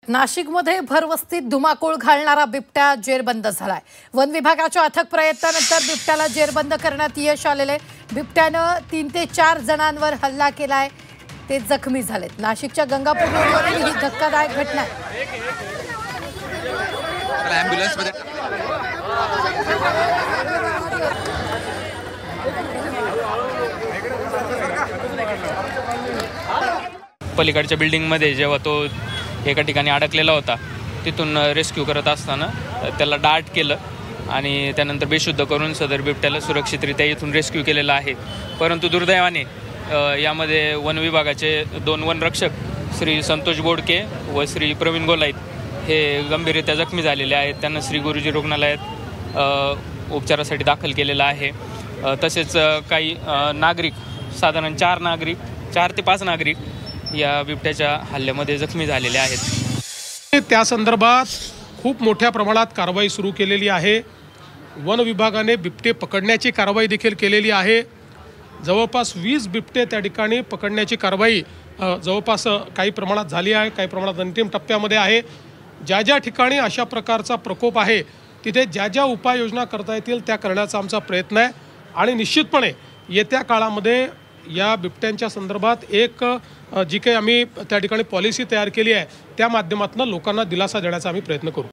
नाशिकमध्ये भरवस्तीत धुमाकूळ घालणारा बिबट्या जेरबंद झालाय। वन विभागाच्या अथक प्रयत्नानंतर बिबट्याला जेरबंद करण्यात यश आलेले। बिबट्यानं 3 ते 4 जणांवर हल्ला केलाय, ते जखमी झालेत। नाशिकच्या गंगापूर रोडवरील ही धक्कादायक घटना आहे। पलीकडच्या बिल्डिंगमध्ये जेव्हा तो एका ठिकाणी अडकलेला होता, तिथून रेस्क्यू करत असताना त्याला डार्ट केलं आणि त्यानंतर बेशुद्ध करून सदर बिबट्याला सुरक्षितरित्या इथून रेस्क्यू केलेला आहे। परंतु दुर्दैवाने यामध्ये वन विभागाचे 2 वनरक्षक श्री संतोष बोडके व श्री प्रवीण गोलाईत हे गंभीररित्या जखमी झालेले आहेत। त्यांना श्री गुरुजी रुग्णालयात उपचारासाठी दाखल केलेलं आहे। तसेच काही नागरिक, साधारण 4 ते 5 नागरिक या बिबट्याच्या हल्ल्यामध्ये जखमी झालेले आहेत। त्या संदर्भात खूप मोठ्या प्रमाणात कारवाई सुरू केलेली आहे। वन विभागाने बिबटे पकडण्याची कारवाई देखील केलेली आहे। जवळपास 20 बिबटे त्या ठिकाणी पकडण्याची कारवाई जवळपास काही प्रमाणात झाली आहे, काही प्रमाणात अंतिम टप्प्यामध्ये आहे। ज्या ज्या ठिकाणी अशा प्रकारचा प्रकोप आहे तिथे ज्या ज्या उपाययोजना करता येतील त्या करण्याचा आमचा प्रयत्न आहे आणि निश्चितपणे येत्या काळामध्ये या बिबट्यांच्या संदर्भात एक जी काही आम्ही त्या ठिकाणी पॉलिसी तयार केली आहे त्या माध्यमातून लोकांना दिलासा देण्याचा आम्ही प्रयत्न करू।